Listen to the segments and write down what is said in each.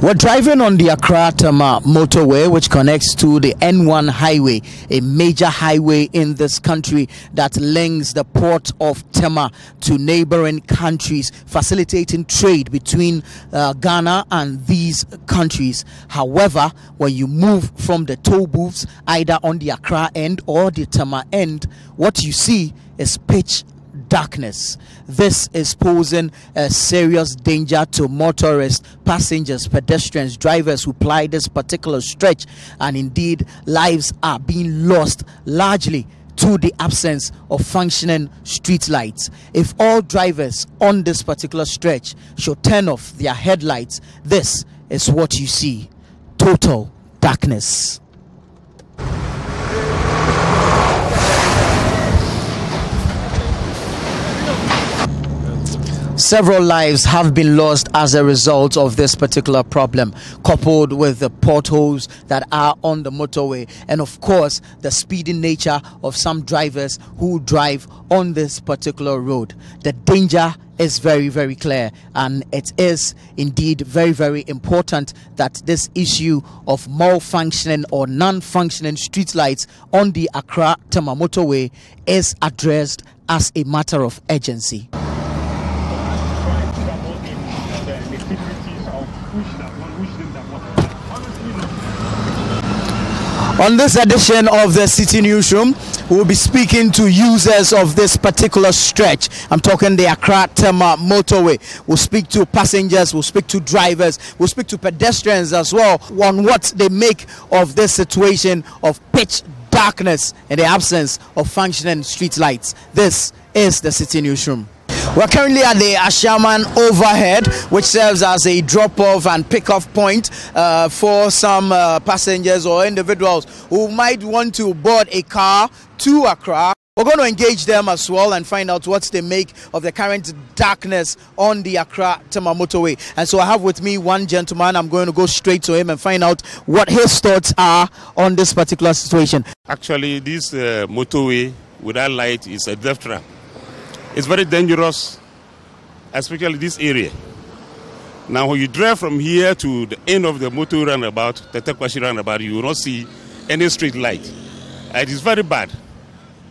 We're driving on the Accra Tema Motorway, which connects to the N1 highway, a major highway in this country that links the port of Tema to neighboring countries, facilitating trade between Ghana and these countries. However, when you move from the toll booths, either on the Accra end or the Tema end, what you see is pitch darkness. This is posing a serious danger to motorists, passengers, pedestrians, drivers who ply this particular stretch, and indeed lives are being lost largely to the absence of functioning street lights. If all drivers on this particular stretch should turn off their headlights, this is what you see: total darkness. Several lives have been lost as a result of this particular problem, coupled with the potholes that are on the motorway, and of course the speedy nature of some drivers who drive on this particular road. The danger is very, very clear, and it is indeed very, very important that this issue of malfunctioning or non-functioning street lights on the Accra Tema Motorway is addressed as a matter of urgency. On this edition of the Citi Newsroom, we'll be speaking to users of this particular stretch. I'm talking the Accra Tema Motorway. We'll speak to passengers, we'll speak to drivers, we'll speak to pedestrians as well on what they make of this situation of pitch darkness in the absence of functioning street lights. This is the Citi Newsroom. We're currently at the Ashaman overhead, which serves as a drop-off and pick-off point for some passengers or individuals who might want to board a car to Accra. We're going to engage them as well and find out what they make of the current darkness on the Accra Tema Motorway. And so I have with me one gentleman. I'm going to go straight to him and find out what his thoughts are on this particular situation. Actually, this motorway without light is a death trap. It's very dangerous, especially this area. Now, when you drive from here to the end of the motor roundabout, the Tekwashi roundabout, you will not see any street light. It is very bad.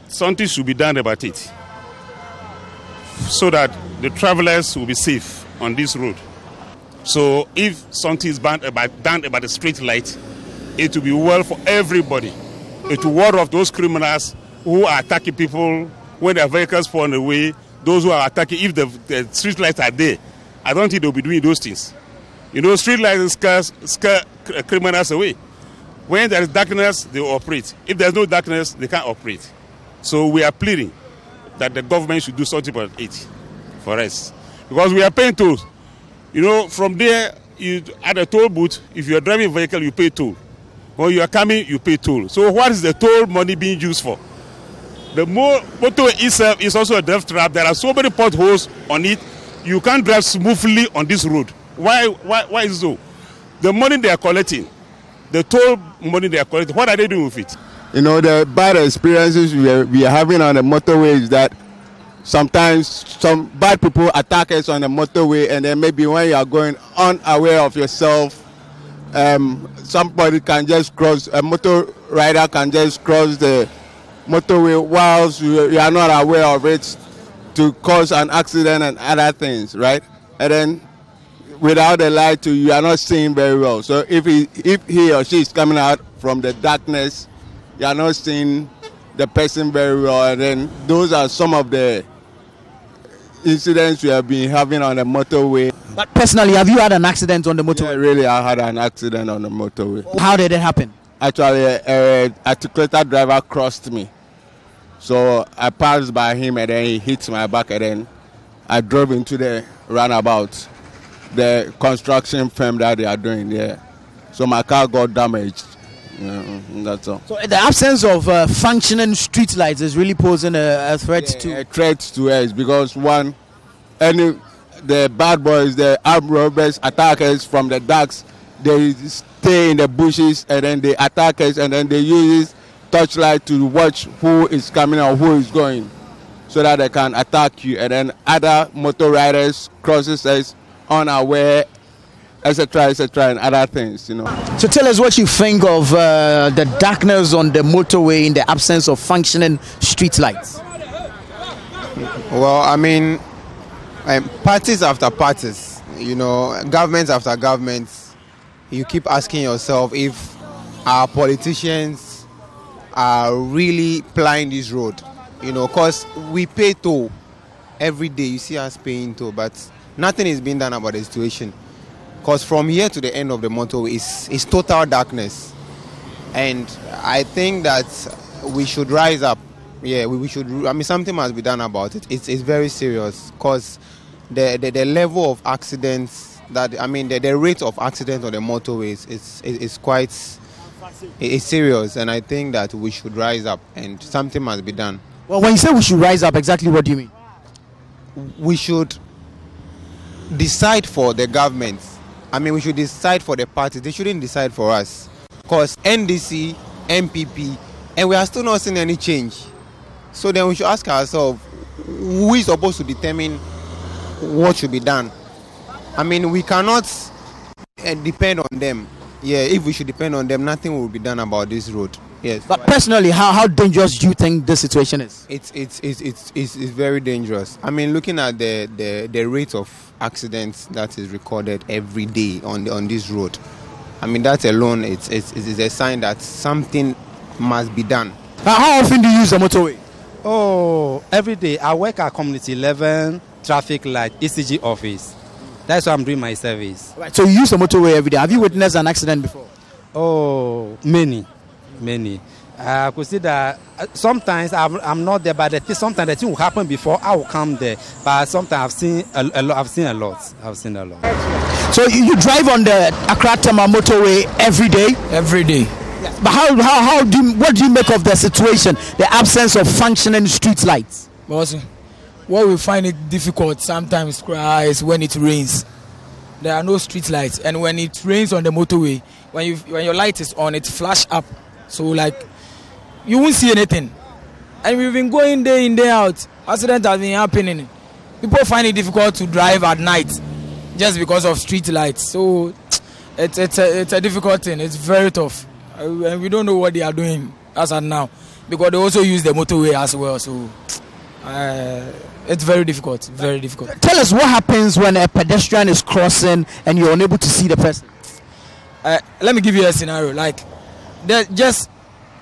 Something should be done about it so that the travelers will be safe on this road. So if something is done about the street light, it will be well for everybody. It will ward off those criminals who are attacking people when their vehicles fall on the way, those who are attacking, if the street lights are there, I don't think they'll be doing those things. You know, street lights scare criminals away. When there is darkness, they will operate. If there's no darkness, they can't operate. So we are pleading that the government should do something about it for us. Because we are paying tolls. You know, from there, at the toll booth, if you are driving a vehicle, you pay toll. When you are coming, you pay toll. So what is the toll money being used for? The motorway itself is also a death trap. There are so many potholes on it. You can't drive smoothly on this road. Why is it so? The money they are collecting, the toll money they are collecting, what are they doing with it? You know, the bad experiences we are having on the motorway is that sometimes some bad people attack us on the motorway, and then maybe when you are going unaware of yourself, somebody can just cross, a motor rider can just cross the motorway whilst you are not aware of it, to cause an accident and other things, right? And then without the light, you are not seeing very well. So if he or she is coming out from the darkness, you are not seeing the person very well. And then those are some of the incidents we have been having on the motorway. But personally, have you had an accident on the motorway? Yeah, really, I had an accident on the motorway. How did it happen? Actually, a articulated driver crossed me. So I passed by him, and then he hit my back, and then I drove into the roundabout, the construction firm that they are doing there. So my car got damaged. That's all. So the absence of functioning street lights is really posing a threat to... A threat to us, because one, the bad boys, the armed robbers, attackers from the darks, they stay in the bushes and then they attack us, and then they use torchlight to watch who is coming or who is going, so that they can attack you. And then other motor riders crosses us unaware etc., and other things, you know. So tell us what you think of the darkness on the motorway in the absence of functioning street lights. Well, I mean, parties after parties, you know, governments after governments, you keep asking yourself if our politicians are really plying this road, you know, because we pay toll every day. You see us paying toll, but nothing is being done about the situation. Because from here to the end of the motorway is total darkness. And I think that we should rise up. Yeah, we should. I mean, something must be done about it. It's very serious, because the level of accidents that, I mean, the rate of accidents on the motorways is quite serious. And I think that we should rise up and something must be done. Well, when you say we should rise up, exactly what do you mean? We should decide for the government. I mean, we should decide for the parties. They shouldn't decide for us. Because NDC, MPP, and we are still not seeing any change. So then we should ask ourselves, who is supposed to determine what should be done? I mean, we cannot depend on them. Yeah, if we should depend on them, nothing will be done about this road. Yes. But personally, how dangerous do you think this situation is? It's very dangerous. I mean, looking at the rate of accidents that is recorded every day on this road, I mean, that alone it's a sign that something must be done. How often do you use the motorway? Oh, every day. I work at Community 11 traffic light ECG office. That's why I'm doing my service. Right. So you use the motorway every day. Have you witnessed an accident before? Oh, many. I could see that sometimes I'm not there, but sometimes the thing will happen before I will come there. But sometimes I've seen a lot. So you drive on the Accra Tema Motorway every day? Every day. Yes. But what do you make of the situation, the absence of functioning street lights? But what we find it difficult sometimes is when it rains. There are no street lights, and when it rains on the motorway, when your light is on, it flash up. So like you won't see anything. And we've been going day in, day out. Accidents have been happening. People find it difficult to drive at night just because of street lights. So it's a difficult thing. It's very tough. And we don't know what they are doing as of now, because they also use the motorway as well. So it's very difficult. Very difficult. Tell us what happens when a pedestrian is crossing and you're unable to see the person. Let me give you a scenario. Like, just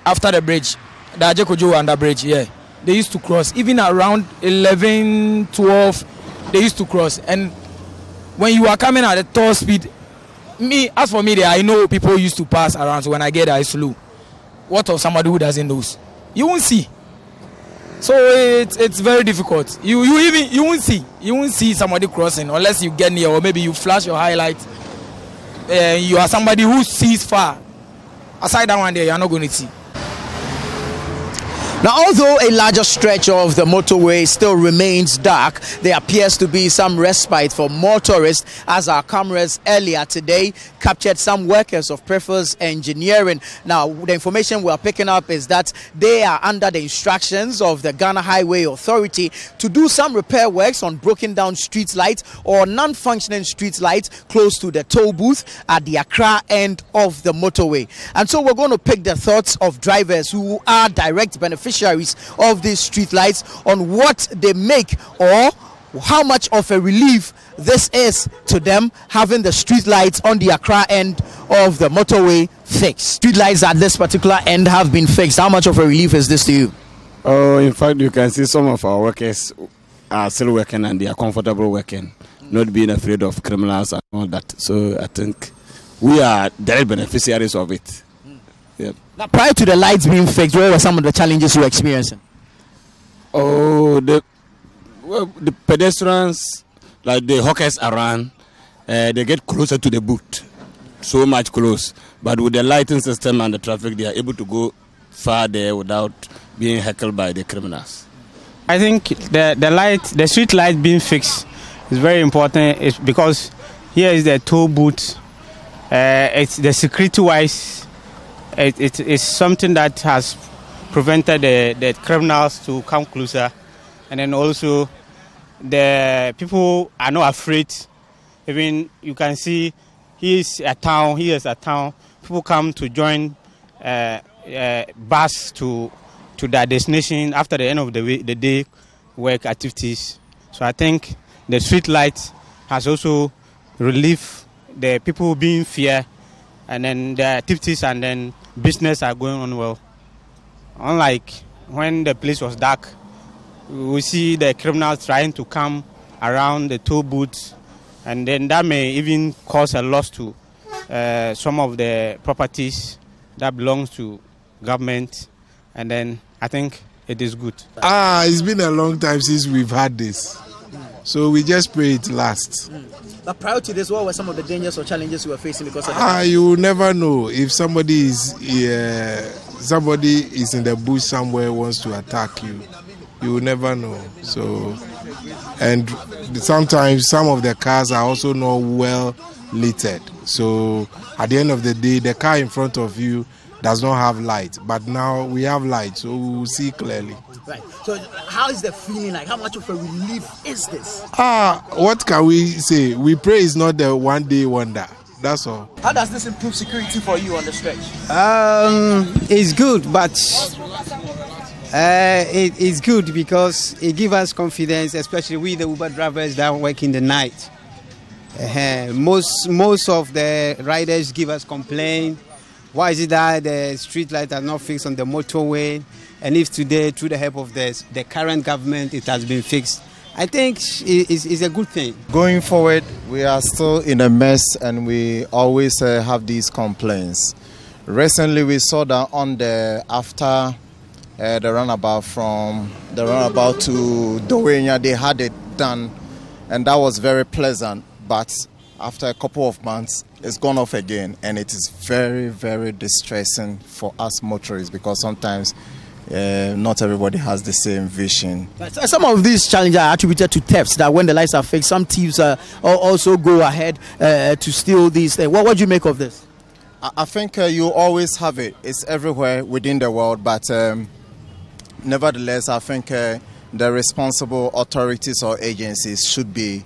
after the bridge, the Ajekojo under bridge, yeah, they used to cross. Even around 11, 12, they used to cross. And when you are coming at a tall speed, as for me, I know people used to pass around. So when I get there, I slow. What of somebody who doesn't know? You won't see. So it's very difficult. You won't see somebody crossing unless you get near, or maybe you flash your highlight. You are somebody who sees far. Aside that one there, you are not going to see. Now, although a larger stretch of the motorway still remains dark, there appears to be some respite for motorists, as our cameras earlier today captured some workers of Prefer's Engineering. Now, the information we are picking up is that they are under the instructions of the Ghana Highway Authority to do some repair works on broken down street lights or non-functioning street lights close to the toll booth at the Accra end of the motorway. And so we're going to pick the thoughts of drivers who are direct beneficiaries of these street lights on what they make or how much of a relief this is to them, having the street lights on the Accra end of the motorway fixed. Street lights at this particular end have been fixed. How much of a relief is this to you? Oh, in fact, you can see some of our workers are still working and they are comfortable working, not being afraid of criminals and all that. So I think we are direct beneficiaries of it. Yep. Now, prior to the lights being fixed, what were some of the challenges you were experiencing? Oh, the pedestrians, like the hawkers around, they get closer to the booth, so much close. But with the lighting system and the traffic, they are able to go far there without being heckled by the criminals. I think the street light being fixed is very important. It's because here is the toll booth. It's the security-wise. It's something that has prevented the criminals to come closer, and then also the people are not afraid. Even you can see He is a town. People come to join bus to their destination after the end of the day work activities. So I think the street light has also relieved the people being fear, and then the activities and then business are going on well. Unlike when the place was dark, we see the criminals trying to come around the toll booths, and then that may even cause a loss to some of the properties that belongs to government, and then I think it is good. It's been a long time since we've had this, so we just pray it lasts. But prior to this, what were some of the dangers or challenges you were facing because of that? You will never know if somebody is in the bush somewhere, wants to attack you. You will never know. So, and sometimes some of the cars are also not well lighted. So at the end of the day, the car in front of you does not have light, but now we have light, so we will see clearly. Right. So how is the feeling like? How much of a relief is this? What can we say? We pray it's not the one-day wonder. That's all. How does this improve security for you on the stretch? It's good, but it's good because it gives us confidence, especially we the Uber drivers that work in the night. Most of the riders give us complaint. Why is it that the street lights are not fixed on the motorway? And if today, through the help of the current government, it has been fixed, I think it's a good thing. Going forward, we are still in a mess, and we always have these complaints. Recently, we saw that after the runabout to Dowenya, they had it done, and that was very pleasant. But after a couple of months, it's gone off again, and it is very, very distressing for us motorists because sometimes not everybody has the same vision. Some of these challenges are attributed to thefts, that when the lights are fixed, some thieves also go ahead to steal these things. What do you make of this? I think you always have it. It's everywhere within the world, but nevertheless, I think the responsible authorities or agencies should be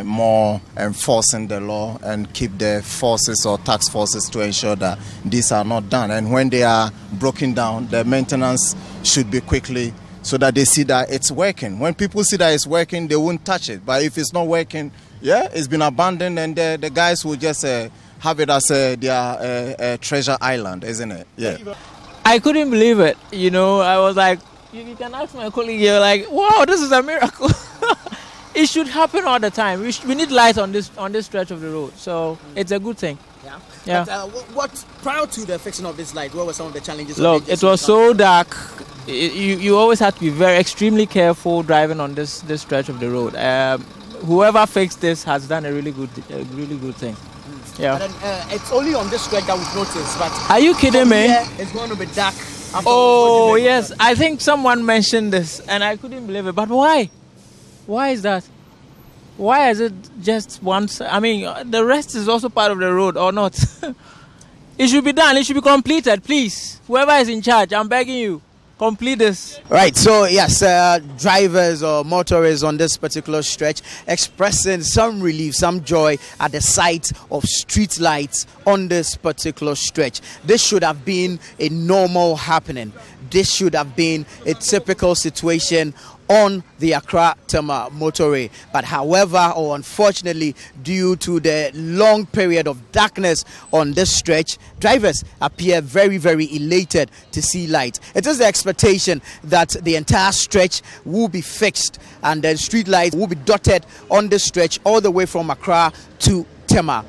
more enforcing the law and keep the forces or task forces to ensure that these are not done. And when they are broken down, the maintenance should be quickly so that they see that it's working. When people see that it's working, they won't touch it. But if it's not working, it's been abandoned, and the guys will just have it as their treasure island, isn't it? Yeah. I couldn't believe it. I was like, you can ask my colleague here, like, wow, this is a miracle. It should happen all the time. We need light on this stretch of the road, so it's a good thing. Yeah. But, prior to the fixing of this light, what were some of the challenges? Look, it was so dark. You always have to be extremely careful driving on this stretch of the road. Whoever fixed this has done a really good thing. Yeah. But then, it's only on this stretch that we've noticed. But are you kidding me? It's going to be dark. Oh yes, I think someone mentioned this, and I couldn't believe it. But why? Why is that? Why is it just once? I mean, the rest is also part of the road, or not? It should be done. It should be completed, please. Whoever is in charge, I'm begging you, complete this. Right, so yes, drivers or motorists on this particular stretch expressing some relief, some joy at the sight of street lights on this particular stretch. This should have been a normal happening. This should have been a typical situation on the Accra Tema Motorway. But however, or unfortunately, due to the long period of darkness on this stretch, drivers appear very, very elated to see light. It is the expectation that the entire stretch will be fixed, and then street lights will be dotted on this stretch all the way from Accra to Tema.